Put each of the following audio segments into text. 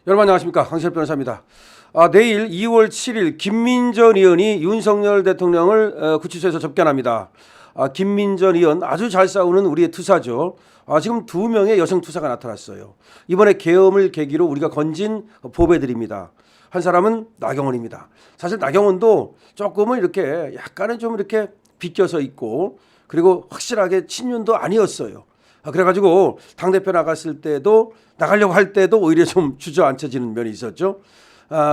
여러분 안녕하십니까, 강시열 변호사입니다. 내일 2월 7일 김민전 의원이 윤석열 대통령을 구치소에서 접견합니다. 김민전 의원 아주 잘 싸우는 우리의 투사죠. 지금 2명의 여성 투사가 나타났어요. 이번에 계엄을 계기로 우리가 건진 보배들입니다. 한 사람은 나경원입니다. 사실 나경원도 조금은 이렇게 약간은 좀 이렇게 비껴서 있고, 그리고 확실하게 친윤도 아니었어요. 그래가지고 당대표 나갔을 때도, 나가려고 할 때도 오히려 좀 주저앉혀지는 면이 있었죠.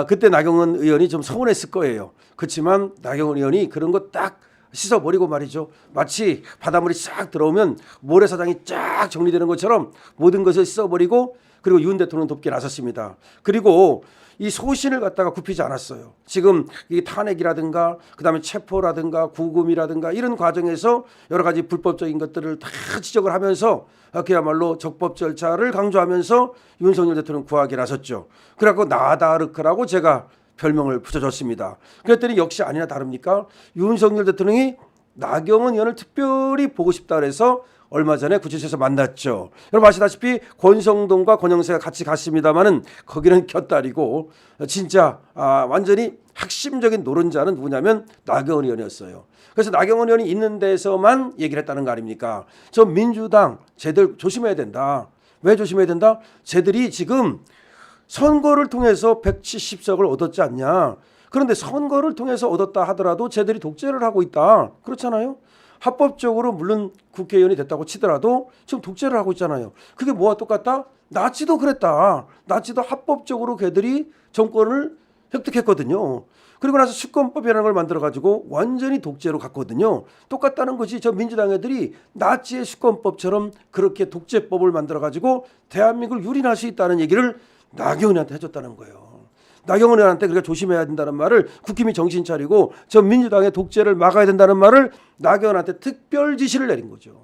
그때 나경원 의원이 좀 서운했을 거예요. 그렇지만 나경원 의원이 그런 거 딱 씻어버리고 말이죠. 마치 바닷물이 싹 들어오면 모래사장이 쫙 정리되는 것처럼 모든 것을 씻어버리고, 그리고 윤 대통령 돕게 나섰습니다. 그리고 이 소신을 갖다가 굽히지 않았어요. 지금 이 탄핵이라든가 그다음에 체포라든가 구금이라든가 이런 과정에서 여러 가지 불법적인 것들을 다 지적을 하면서 그야말로 적법 절차를 강조하면서 윤석열 대통령 구하기 나섰죠. 그래갖고 나다르크라고 제가 별명을 붙여줬습니다. 그랬더니 역시 아니나 다릅니까? 윤석열 대통령이 나경원 의원을 특별히 보고 싶다 그래서 얼마 전에 구치소에서 만났죠. 여러분 아시다시피 권성동과 권영세가 같이 갔습니다마는 거기는 곁다리고, 진짜 완전히 핵심적인 노른자는 누구냐면 나경원 의원이었어요. 그래서 나경원 의원이 있는 데서만 얘기를 했다는 거 아닙니까? 저 민주당 쟤들 조심해야 된다. 왜 조심해야 된다? 쟤들이 지금 선거를 통해서 170석을 얻었지 않냐. 그런데 선거를 통해서 얻었다 하더라도 쟤들이 독재를 하고 있다. 그렇잖아요. 합법적으로 물론 국회의원이 됐다고 치더라도 지금 독재를 하고 있잖아요. 그게 뭐와 똑같다? 나치도 그랬다. 나치도 합법적으로 걔들이 정권을 획득했거든요. 그리고 나서 수권법이라는 걸 만들어가지고 완전히 독재로 갔거든요. 똑같다는 것이 저 민주당 애들이 나치의 수권법처럼 그렇게 독재법을 만들어가지고 대한민국을 유린할 수 있다는 얘기를 나경원한테 해줬다는 거예요. 나경원 의원한테 그렇게 조심해야 된다는 말을 국힘이 정신 차리고 저 민주당의 독재를 막아야 된다는 말을 나경원한테 특별 지시를 내린 거죠.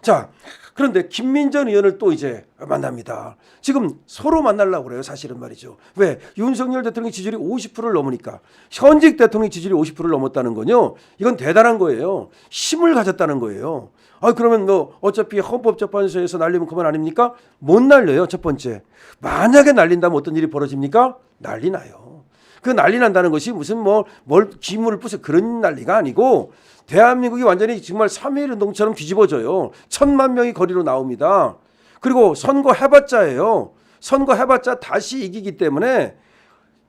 자, 그런데 김민전 의원을 또 이제 만납니다. 지금 서로 만나려고 그래요, 사실은 말이죠. 왜? 윤석열 대통령 지지율이 50%를 넘으니까. 현직 대통령 지지율이 50%를 넘었다는 건요, 이건 대단한 거예요. 힘을 가졌다는 거예요. 그러면 뭐 어차피 헌법재판소에서 날리면 그만 아닙니까? 못 날려요. 첫 번째, 만약에 날린다면 어떤 일이 벌어집니까? 난리 나요. 그 난리 난다는 것이 무슨 뭘 기물을 부숴 그런 난리가 아니고, 대한민국이 완전히 정말 3.1 운동처럼 뒤집어져요. 1,000만 명이 거리로 나옵니다. 그리고 선거 해봤자예요. 선거 해봤자 다시 이기기 때문에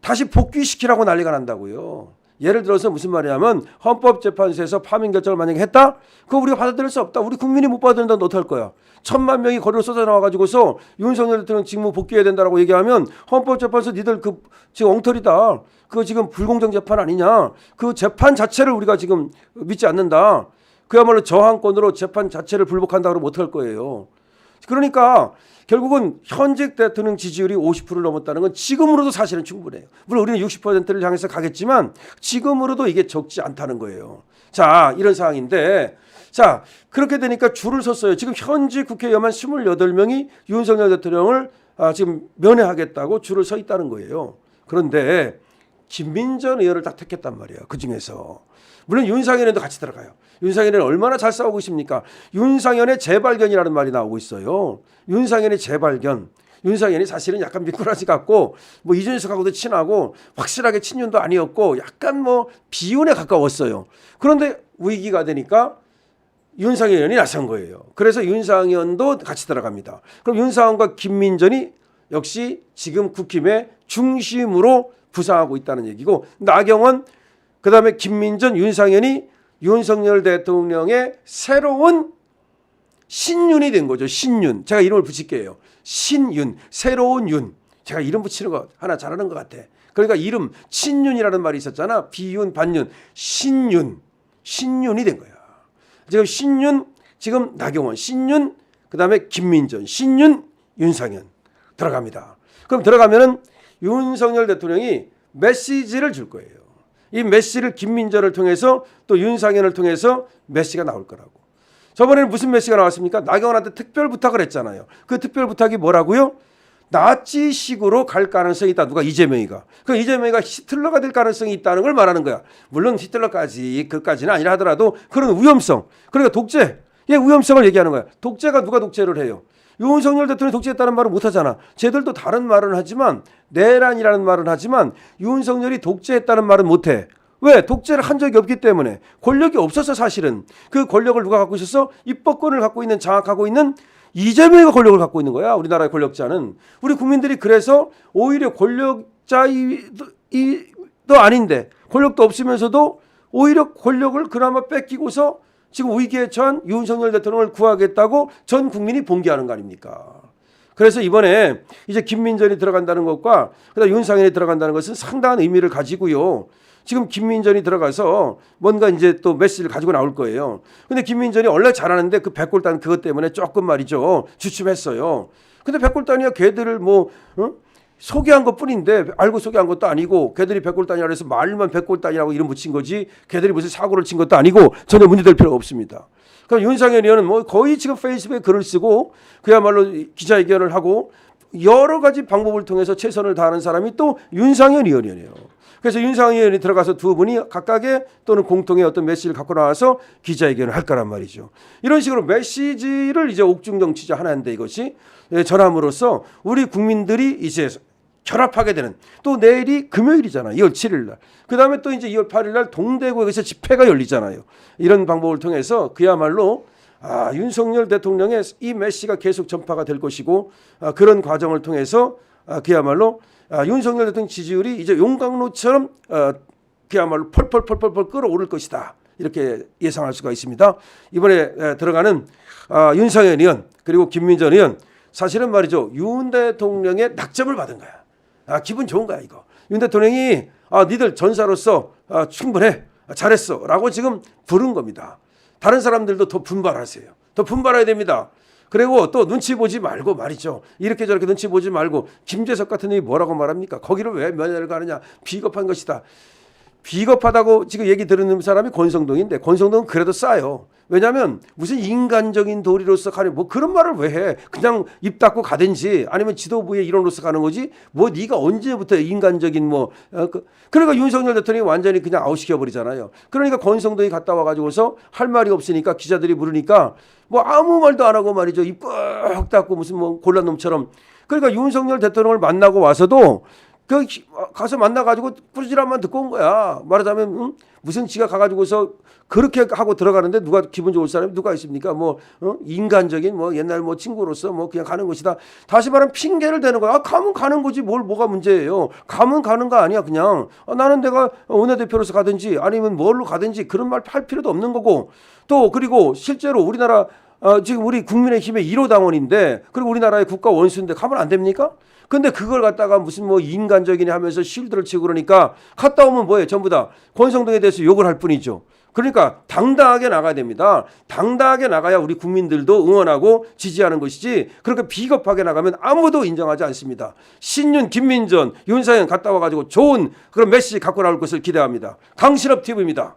다시 복귀시키라고 난리가 난다고요. 예를 들어서 무슨 말이냐면, 헌법재판소에서 파면 결정을 만약에 했다? 그거 우리가 받아들일 수 없다. 우리 국민이 못 받아들인다면 어떡할 거야? 1,000만 명이 거리로 쏟아 나와가지고서 윤석열 대통령 직무 복귀해야 된다라고 얘기하면, 헌법재판소 니들 지금 엉터리다. 그거 지금 불공정 재판 아니냐. 그 재판 자체를 우리가 지금 믿지 않는다. 그야말로 저항권으로 재판 자체를 불복한다 그러면 어떡할 거예요. 그러니까 결국은 현직 대통령 지지율이 50%를 넘었다는 건 지금으로도 사실은 충분해요. 물론 우리는 60%를 향해서 가겠지만 지금으로도 이게 적지 않다는 거예요. 자, 이런 상황인데, 자, 그렇게 되니까 줄을 섰어요. 지금 현직 국회의원만 28명이 윤석열 대통령을 지금 면회하겠다고 줄을 서 있다는 거예요. 그런데 김민전 의원을 딱 택했단 말이에요. 그중에서 물론 윤상현도 같이 들어가요. 윤상현은 얼마나 잘 싸우고 있습니까? 윤상현의 재발견이라는 말이 나오고 있어요. 윤상현의 재발견. 윤상현이 사실은 약간 미꾸라지 같고, 이준석하고도 친하고, 확실하게 친윤도 아니었고, 약간 비윤에 가까웠어요. 그런데 위기가 되니까 윤상현 의원이 나선 거예요. 그래서 윤상현도 같이 들어갑니다. 그럼 윤상현과 김민전이 역시 지금 국힘의 중심으로 부상하고 있다는 얘기고, 나경원, 그다음에 김민전, 윤상현이 윤석열 대통령의 새로운 신윤이 된 거죠. 신윤. 제가 이름을 붙일게요. 신윤, 새로운 윤. 제가 이름 붙이는 거 하나 잘하는 것 같아. 그러니까 이름 친윤이라는 말이 있었잖아. 비윤, 반윤, 신윤. 신윤이 된 거야. 지금 신윤, 지금 나경원, 신윤, 그다음에 김민전, 신윤, 윤상현 들어갑니다. 그럼 들어가면은 윤석열 대통령이 메시지를 줄 거예요. 이 메시지를 김민전을 통해서 또 윤상현을 통해서 메시지가 나올 거라고. 저번에는 무슨 메시지가 나왔습니까? 나경원한테 특별 부탁을 했잖아요. 그 특별 부탁이 뭐라고요? 나치식으로 갈 가능성이 있다. 누가? 이재명이가. 그 이재명이가 히틀러가 될 가능성이 있다는 걸 말하는 거야. 물론 히틀러까지 그까지는 아니라 하더라도 그런 위험성. 그러니까 독재. 위험성을 얘기하는 거야. 독재가 누가 독재를 해요? 윤석열 대통령이 독재했다는 말을 못하잖아. 쟤들도 다른 말은 하지만 내란이라는 말은 하지만 윤석열이 독재했다는 말은 못해. 왜? 독재를 한 적이 없기 때문에. 권력이 없어서 사실은. 그 권력을 누가 갖고 있어서 입법권을 갖고 있는, 장악하고 있는 이재명이가 권력을 갖고 있는 거야. 우리나라의 권력자는. 우리 국민들이 그래서 오히려 권력자도 아닌데 권력도 없으면서도 오히려 권력을 그나마 뺏기고서 지금 위기에 처한 윤석열 대통령을 구하겠다고 전 국민이 봉기하는 거 아닙니까? 그래서 이번에 이제 김민전이 들어간다는 것과 그다음 윤상현이 들어간다는 것은 상당한 의미를 가지고요. 지금 김민전이 들어가서 뭔가 이제 또 메시지를 가지고 나올 거예요. 근데 김민전이 원래 잘하는데 그 백골단 그것 때문에 조금 말이죠. 주춤했어요. 근데 백골단이야 걔들을 뭐 소개한 것뿐인데 알고 소개한 것도 아니고 걔들이 백골단이라 해서 말만 백골단이라고 이름 붙인 거지 걔들이 무슨 사고를 친 것도 아니고 전혀 문제될 필요가 없습니다. 그럼 윤상현 의원은 뭐 거의 지금 페이스북에 글을 쓰고 그야말로 기자회견을 하고 여러 가지 방법을 통해서 최선을 다하는 사람이 또 윤상현 의원이에요. 그래서 윤상현 의원이 들어가서 두 분이 각각의 또는 공통의 어떤 메시지를 갖고 나와서 기자회견을 할 거란 말이죠. 이런 식으로 메시지를 이제 옥중 정치자 하나인데 이것이 전함으로써 우리 국민들이 이제 결합하게 되는 또 내일이 금요일이잖아요. 2월 7일 날. 그다음에 또 이제 2월 8일 날 동대구에서 집회가 열리잖아요. 이런 방법을 통해서 그야말로 윤석열 대통령의 이 메시지가 계속 전파가 될 것이고 그런 과정을 통해서 그야말로 윤석열 대통령 지지율이 이제 용광로처럼 그야말로 펄펄펄펄 끓어오를 것이다. 이렇게 예상할 수가 있습니다. 이번에 들어가는 윤상현 의원 그리고 김민전 의원 사실은 말이죠. 윤 대통령의 낙점을 받은 거야. 기분 좋은 거야 이거. 윤 대통령이 니들 전사로서 충분해. 잘했어. 라고 지금 부른 겁니다. 다른 사람들도 더 분발하세요. 더 분발해야 됩니다. 그리고 또 눈치 보지 말고 말이죠. 이렇게 저렇게 눈치 보지 말고 김재석 같은 놈이 뭐라고 말합니까? 거기를 왜 면회를 가느냐. 비겁한 것이다. 비겁하다고 지금 얘기 들은 사람이 권성동인데 권성동은 그래도 싸요. 왜냐하면 무슨 인간적인 도리로서 가는 뭐 그런 말을 왜 해? 그냥 입 닫고 가든지 아니면 지도부의 일원으로서 가는 거지. 뭐 네가 언제부터 인간적인 그러니까 윤석열 대통령이 완전히 그냥 아웃시켜 버리잖아요. 그러니까 권성동이 갔다 와가지고서 할 말이 없으니까 기자들이 물으니까 뭐 아무 말도 안 하고 말이죠. 입 꽉 닫고 무슨 뭐 곤란 놈처럼. 그러니까 윤석열 대통령을 만나고 와서도 가서 만나가지고 꾸지람만 듣고 온 거야. 말하자면 무슨 지가 가가지고서 그렇게 하고 들어가는데 누가 기분 좋을 사람이 누가 있습니까? 인간적인 옛날 친구로서 그냥 가는 것이다. 다시 말하면 핑계를 대는 거야. 가면 가는 거지 뭐가 문제예요. 가면 가는 거 아니야 그냥. 나는 내가 원내대표로서 가든지 아니면 뭘로 가든지 그런 말 할 필요도 없는 거고 또 그리고 실제로 우리나라 지금 우리 국민의힘의 1호 당원인데 그리고 우리나라의 국가 원수인데 가면 안 됩니까? 근데 그걸 갖다가 무슨 인간적이냐 하면서 실드를 치고 그러니까 갔다 오면 뭐예요? 전부 다 권성동에 대해서 욕을 할 뿐이죠. 그러니까 당당하게 나가야 됩니다. 당당하게 나가야 우리 국민들도 응원하고 지지하는 것이지 그렇게 비겁하게 나가면 아무도 인정하지 않습니다. 신윤, 김민전, 윤상현 갔다 와가지고 좋은 그런 메시지 갖고 나올 것을 기대합니다. 강신업 TV입니다.